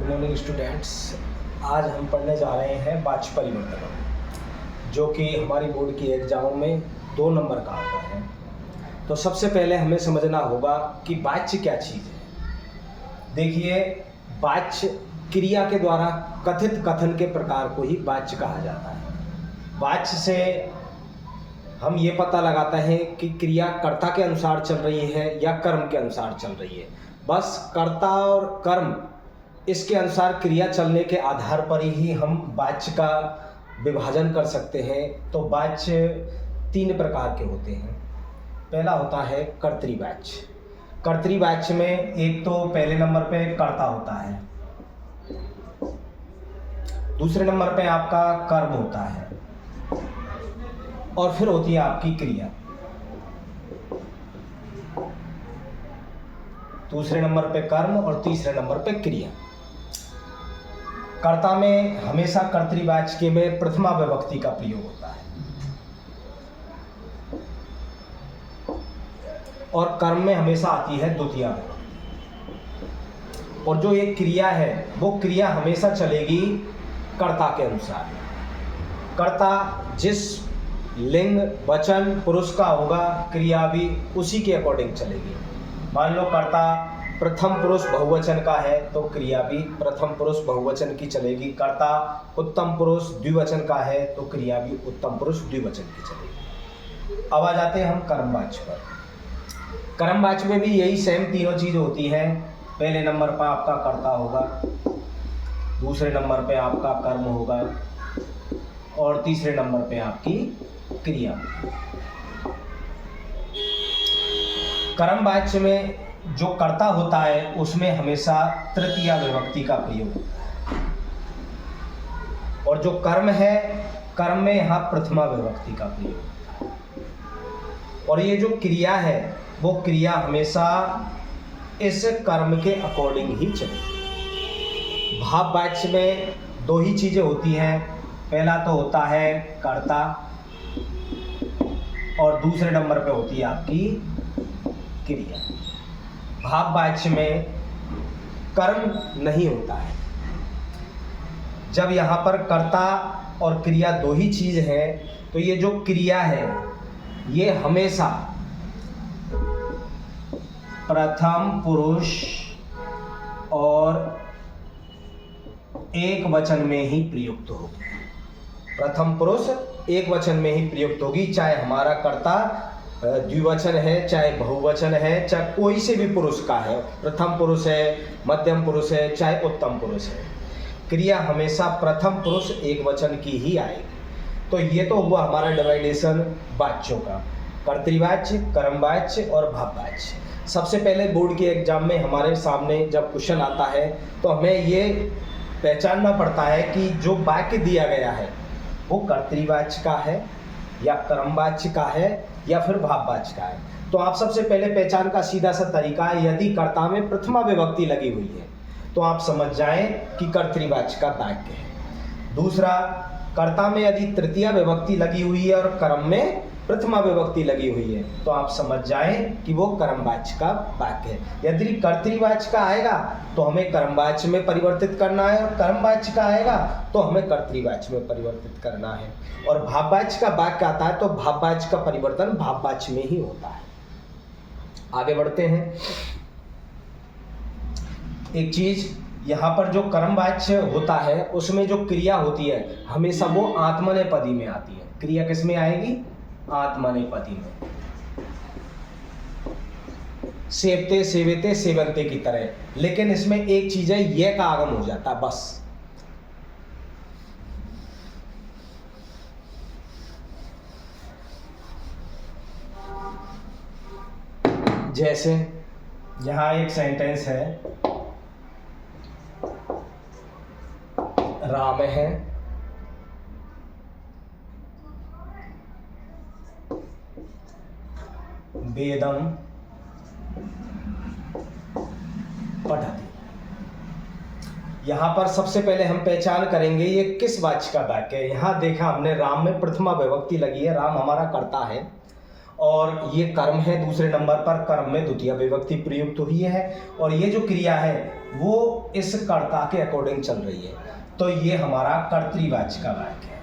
Morning students. आज हम पढ़ने जा रहे हैं वाच्य परिवर्तन, जो कि हमारी बोर्ड की एग्जामों में 2 नंबर का आता है। तो सबसे पहले हमें समझना होगा कि वाच्य क्या चीज़ है। देखिए, वाच्य क्रिया के द्वारा कथित कथन के प्रकार को ही वाच्य कहा जाता है। वाच्य से हम ये पता लगाते हैं कि क्रिया कर्ता के अनुसार चल रही है या कर्म के अनुसार चल रही है। बस कर्ता और कर्म इसके अनुसार क्रिया चलने के आधार पर ही हम वाच्य का विभाजन कर सकते हैं। तो वाच्य 3 प्रकार के होते हैं। पहला होता है कर्तृवाच्य। कर्तृवाच्य में एक तो पहले नंबर पे कर्ता होता है, दूसरे नंबर पे आपका कर्म होता है और फिर होती है आपकी क्रिया। दूसरे नंबर पे कर्म और तीसरे नंबर पे क्रिया। कर्ता में हमेशा कर्तृवाच्य के में प्रथमा विभक्ति का प्रयोग होता है और कर्म में हमेशा आती है द्वितीया विभक्ति। और जो एक क्रिया है वो क्रिया हमेशा चलेगी कर्ता के अनुसार। कर्ता जिस लिंग वचन पुरुष का होगा, क्रिया भी उसी के अकॉर्डिंग चलेगी। मान लो कर्ता प्रथम पुरुष बहुवचन का है तो क्रिया भी प्रथम पुरुष बहुवचन की चलेगी। कर्ता उत्तम पुरुष द्विवचन का है तो क्रिया भी उत्तम पुरुष द्विवचन की चलेगी। अब आ जाते हैं हम कर्मवाच्य पर। कर्मवाच्य में भी यही सेम तीनों चीज़ होती हैं। पहले नंबर पर आपका कर्ता होगा, दूसरे नंबर पे आपका कर्म होगा और तीसरे नंबर पे आपकी क्रिया। कर्मवाच्य में जो कर्ता होता है उसमें हमेशा तृतीया विभक्ति का प्रयोग होता है और जो कर्म है, कर्म में यहाँ प्रथमा विभक्ति का प्रयोग होता है। और ये जो क्रिया है वो क्रिया हमेशा इस कर्म के अकॉर्डिंग ही चलेगी। भाववाच्य में 2 ही चीज़ें होती हैं। पहला तो होता है कर्ता और दूसरे नंबर पे होती है आपकी क्रिया। भाववाच्य में कर्म नहीं होता है। जब यहाँ पर कर्ता और क्रिया 2 ही चीज है तो ये जो क्रिया है ये हमेशा प्रथम पुरुष और एक वचन में ही प्रयुक्त होगी। प्रथम पुरुष एक वचन में ही प्रयुक्त होगी, चाहे हमारा कर्ता द्विवचन है, चाहे बहुवचन है, चाहे कोई से भी पुरुष का है, प्रथम पुरुष है, मध्यम पुरुष है, चाहे उत्तम पुरुष है। क्रिया हमेशा प्रथम पुरुष एक वचन की ही आएगी। तो ये तो हुआ हमारा डिवाइडेशन वाच्यों का, कर्तृवाच्य, कर्मवाच्य और भाववाच्य। सबसे पहले बोर्ड के एग्जाम में हमारे सामने जब क्वेश्चन आता है तो हमें ये पहचानना पड़ता है कि जो वाक्य दिया गया है वो कर्तृवाच्य का है या कर्मवाच्य का है या फिर भाववाच्य का है। तो आप सबसे पहले पहचान का सीधा सा तरीका है, यदि कर्ता में प्रथमा विभक्ति लगी हुई है तो आप समझ जाएं कि कर्तृवाच्य का वाक्य है। दूसरा, कर्ता में यदि तृतीया विभक्ति लगी हुई है और कर्म में प्रथमा विभक्ति लगी हुई है तो आप समझ जाएं कि वो कर्मवाच्य का वाक्य है। यदि कर्तृवाच्य का आएगा तो हमें कर्मवाच्य में परिवर्तित करना है और कर्मवाच्य का आएगा तो हमें कर्तृवाच्य में परिवर्तित करना है। और भाववाच्य का वाक्य आता है तो भाववाच्य का परिवर्तन भाववाच्य में ही होता है। आगे बढ़ते हैं। एक चीज यहाँ पर जो कर्मवाच्य होता है उसमें जो क्रिया होती है हमेशा वो आत्मनेपदी में आती है। क्रिया किस में आएगी? आत्मनेपदी में। सेवते सेवते सेवंते की तरह। लेकिन इसमें एक चीज है, ये का आगम हो जाता है बस। जैसे यहां एक सेंटेंस है, राम है वेदम पठति। यहां पर सबसे पहले हम पहचान करेंगे ये किस वाच्य का वाक्य है। यहां देखा हमने राम में प्रथमा विभक्ति लगी है, राम हमारा कर्ता है और ये कर्म है। दूसरे नंबर पर कर्म में द्वितीय विभक्ति प्रयुक्त हुई है और ये जो क्रिया है वो इस कर्ता के अकॉर्डिंग चल रही है। तो ये हमारा कर्तृवाच्य का वाक्य है।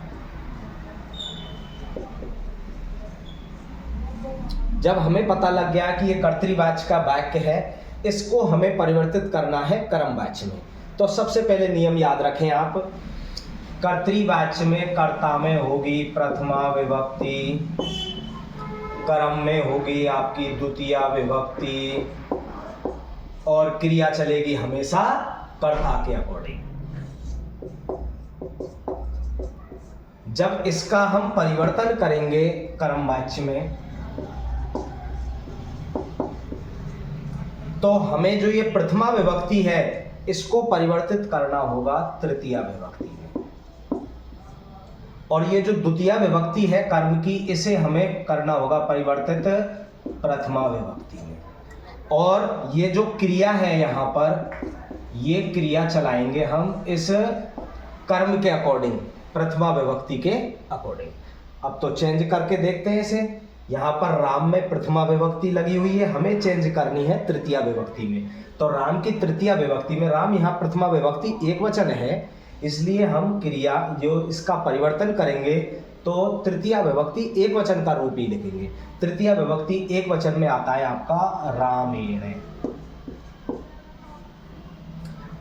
जब हमें पता लग गया कि ये कर्तृवाच्य का वाक्य है, इसको हमें परिवर्तित करना है कर्मवाच्य में। तो सबसे पहले नियम याद रखें आप, कर्तृवाच्य में कर्ता में होगी प्रथमा विभक्ति, कर्म में होगी आपकी द्वितीया विभक्ति, और क्रिया चलेगी हमेशा कर्ता के अकॉर्डिंग। जब इसका हम परिवर्तन करेंगे कर्मवाच्य में, तो हमें जो ये प्रथमा विभक्ति है इसको परिवर्तित करना होगा तृतीया विभक्ति में, और ये जो द्वितीया विभक्ति है कर्म की, इसे हमें करना होगा परिवर्तित प्रथमा विभक्ति में। और ये जो क्रिया है यहाँ पर, ये क्रिया चलाएंगे हम इस कर्म के अकॉर्डिंग, प्रथमा विभक्ति के अकॉर्डिंग। अब तो चेंज करके देखते हैं इसे। यहाँ पर राम में प्रथमा विभक्ति लगी हुई है, हमें चेंज करनी है तृतीया विभक्ति में। तो राम की तृतीया विभक्ति में, राम यहाँ प्रथमा विभक्ति एक वचन है, इसलिए हम क्रिया जो इसका परिवर्तन करेंगे तो तृतीया विभक्ति एक वचन का रूप ही लिखेंगे। तृतीया विभक्ति एक वचन में आता है आपका रामेण।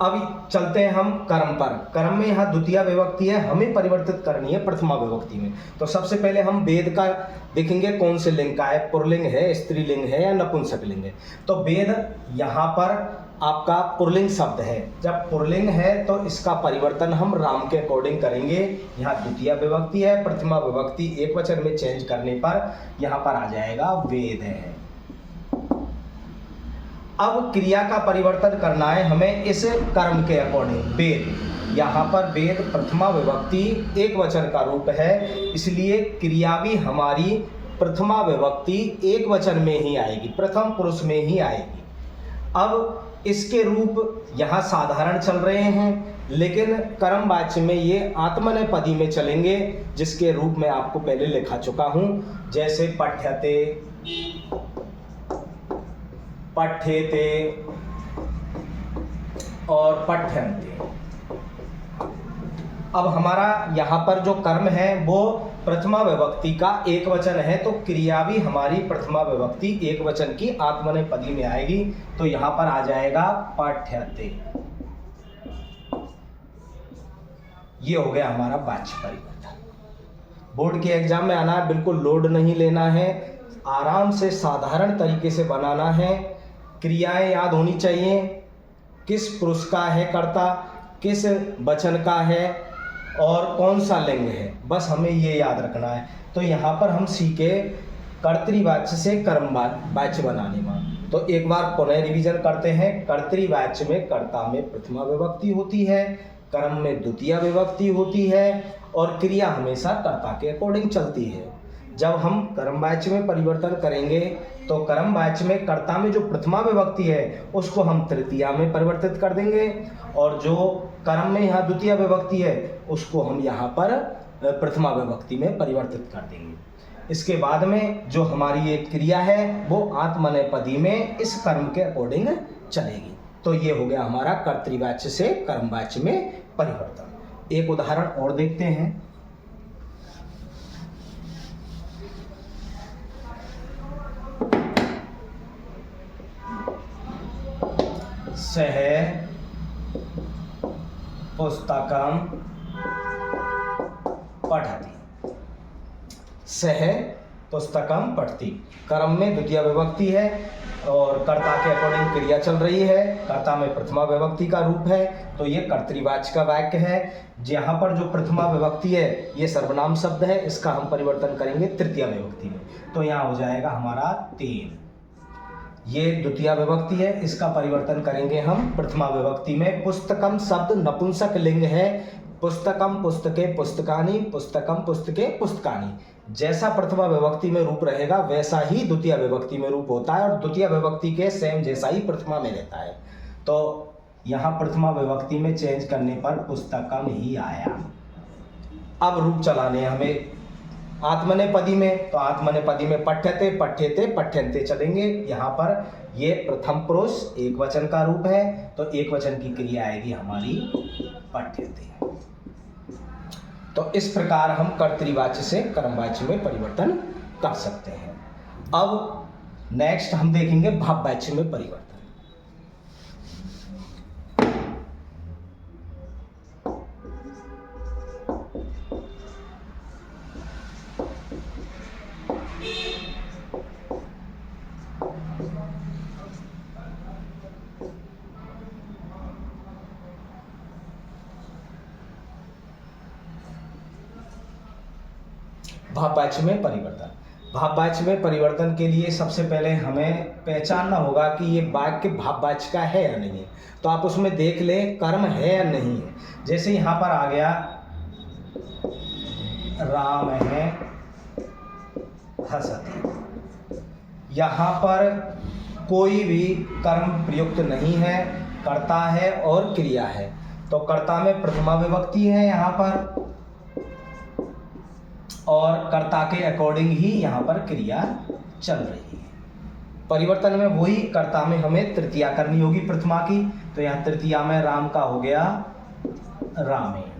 अब चलते हैं हम कर्म पर। कर्म में यहाँ द्वितीया विभक्ति है, हमें परिवर्तित करनी है प्रथमा विभक्ति में। तो सबसे पहले हम वेद का देखेंगे कौन से लिंग का है, पुल्लिंग है, स्त्रीलिंग है या नपुंसक लिंग है। तो वेद यहाँ पर आपका पुल्लिंग शब्द है। जब पुल्लिंग है तो इसका परिवर्तन हम राम के अकॉर्डिंग करेंगे। यहाँ द्वितीया विभक्ति है, प्रथमा विभक्ति एक वचन में चेंज करने पर यहाँ पर आ जाएगा वेद है। अब क्रिया का परिवर्तन करना है हमें इस कर्म के अकॉर्डिंग। वेद, यहाँ पर वेद प्रथमा विभक्ति एक वचन का रूप है, इसलिए क्रिया भी हमारी प्रथमा विभक्ति एक वचन में ही आएगी, प्रथम पुरुष में ही आएगी। अब इसके रूप यहाँ साधारण चल रहे हैं, लेकिन कर्मवाच्य में ये आत्मनेपदी में चलेंगे, जिसके रूप में आपको पहले लिखा चुका हूँ। जैसे पठ्यते, पठ्येते और पठ्यन्ते। अब हमारा यहाँ पर जो कर्म है वो प्रथमा विभक्ति का एक वचन है, तो क्रिया भी हमारी प्रथमा विभक्ति एक वचन की आत्मनेपदी में आएगी। तो यहाँ पर आ जाएगा पठ्यते। ये हो गया हमारा वाच्य परिवर्तन। बोर्ड के एग्जाम में आना है, बिल्कुल लोड नहीं लेना है, आराम से साधारण तरीके से बनाना है। क्रियाएं याद होनी चाहिए, किस पुरुष का है कर्ता, किस वचन का है और कौन सा लिंग है, बस हमें ये याद रखना है। तो यहाँ पर हम सीखे कर्तृवाच्य से कर्मवाच्य बनाने में। तो एक बार पुनः रिवीजन करते हैं। कर्तृवाच्य में कर्ता में प्रथमा विभक्ति होती है, कर्म में द्वितीया विभक्ति होती है और क्रिया हमेशा कर्ता के अकॉर्डिंग चलती है। जब हम कर्मवाच्य में परिवर्तन करेंगे तो कर्मवाच्य में कर्ता में जो प्रथमा विभक्ति है उसको हम तृतीया में परिवर्तित कर देंगे, और जो कर्म में यहाँ द्वितीया विभक्ति है उसको हम यहाँ पर प्रथमा विभक्ति में परिवर्तित कर देंगे। इसके बाद में जो हमारी ये क्रिया है वो आत्मनेपदी में इस कर्म के अकॉर्डिंग चलेगी। तो ये हो गया हमारा कर्तृवाच्य से कर्मवाच्य में परिवर्तन। एक उदाहरण और देखते हैं। सह पुस्तकम पठति। सह पुस्तकम पठति, कर्म में द्वितीय विभक्ति है और कर्ता के अकॉर्डिंग क्रिया चल रही है, कर्ता में प्रथमा विभक्ति का रूप है, तो ये कर्तृवाच्य का वाक्य है। जहाँ पर जो प्रथमा विभक्ति है ये सर्वनाम शब्द है, इसका हम परिवर्तन करेंगे तृतीया विभक्ति में। तो यहाँ हो जाएगा हमारा तीन। ये द्वितीया विभक्ति है, इसका परिवर्तन करेंगे हम प्रथमा विभक्ति में। पुस्तकम शब्द नपुंसक लिंग है। पुस्तकम पुस्तके पुस्तकानि, पुस्तकम पुस्तके पुस्तकानि। जैसा प्रथमा विभक्ति में रूप रहेगा वैसा ही द्वितीय विभक्ति में रूप होता है, और द्वितीय विभक्ति के सेम जैसा ही प्रथमा में रहता है। तो यहाँ प्रथमा विभक्ति में चेंज करने पर पुस्तकम ही आया। अब रूप चलाने हमें आत्मनेपदी में, तो आत्मनेपदी में पठ्यते पठ्यते पठ्यन्ते चलेंगे। यहाँ पर ये प्रथम पुरुष एक वचन का रूप है, तो एक वचन की क्रिया आएगी हमारी पठ्यते। तो इस प्रकार हम कर्तृवाच्य से कर्मवाच्य में परिवर्तन कर सकते हैं। अब नेक्स्ट हम देखेंगे भाववाच्य में परिवर्तन। भाववाच्य में परिवर्तन। भाववाच्य में परिवर्तन के लिए सबसे पहले हमें पहचानना होगा कि ये वाक्य भाववाच्य का है या नहीं है। तो आप उसमें देख ले कर्म है या नहीं है। जैसे यहाँ पर आ गया राम है हसति, यहाँ पर कोई भी कर्म प्रयुक्त नहीं है, कर्ता है और क्रिया है। तो कर्ता में प्रथमा विभक्ति है यहाँ पर, और कर्ता के अकॉर्डिंग ही यहाँ पर क्रिया चल रही है। परिवर्तन में वही कर्ता में हमें तृतीया करनी होगी प्रथमा की, तो यहाँ तृतीया में राम का हो गया रामेण।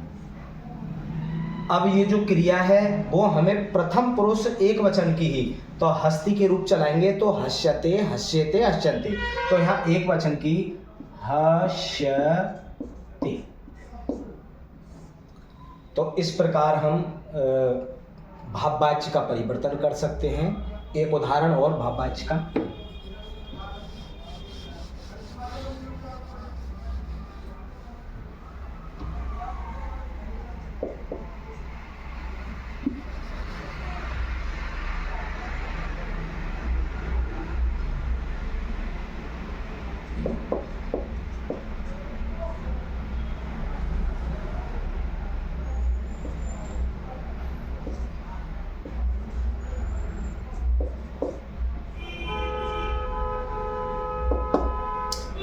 अब ये जो क्रिया है वो हमें प्रथम पुरुष एक वचन की ही, तो हस्ती के रूप चलाएंगे तो हस्यते हस्यते हस्यन्ते, तो यहाँ एक वचन की हस्यते। तो इस प्रकार हम भाववाच्य का परिवर्तन कर सकते हैं। एक उदाहरण और भाववाच्य का,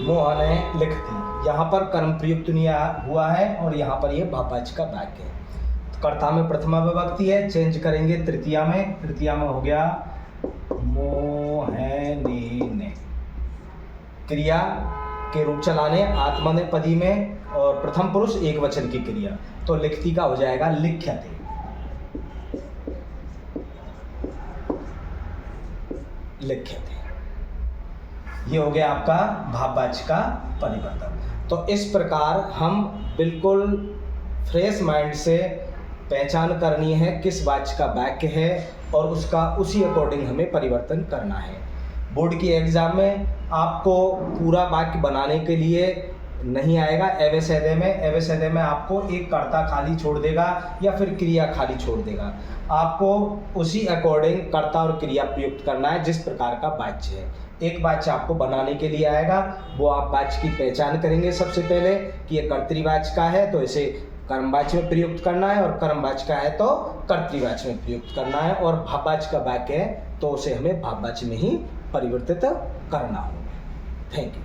मोहन ने लिख दी। यहाँ पर कर्म प्रयुक्त नहीं हुआ है और यहाँ पर ये भाववाच्य का वाक्य है। तो कर्ता में प्रथमा विभक्ति है, चेंज करेंगे तृतीया में। तृतीया में हो गया मोहने ने, क्रिया के रूप चलाने आत्मनेपदी में, और प्रथम पुरुष एक वचन की क्रिया, तो लिखती का हो जाएगा लिख्यते। लिख्यते, ये हो गया आपका भाववाच्य का परिवर्तन। तो इस प्रकार हम बिल्कुल फ्रेश माइंड से पहचान करनी है किस वाच्य का वाक्य है और उसका उसी अकॉर्डिंग हमें परिवर्तन करना है। बोर्ड की एग्जाम में आपको पूरा वाक्य बनाने के लिए नहीं आएगा। एवं सैदे में आपको एक कर्ता खाली छोड़ देगा या फिर क्रिया खाली छोड़ देगा। आपको उसी अकॉर्डिंग कर्ता और क्रिया प्रयुक्त करना है जिस प्रकार का वाच्य है। एक वाच्य आपको बनाने के लिए आएगा, वो आप वाच्य की पहचान करेंगे सबसे पहले कि ये कर्तृवाच्य का है तो इसे कर्मवाच्य में प्रयुक्त करना है, और कर्मवाच्य का है तो कर्तृवाच्य में प्रयुक्त करना है, और भाववाच्य का वाक्य है तो उसे हमें भाववाच्य में ही परिवर्तित करना होगा। Thank you.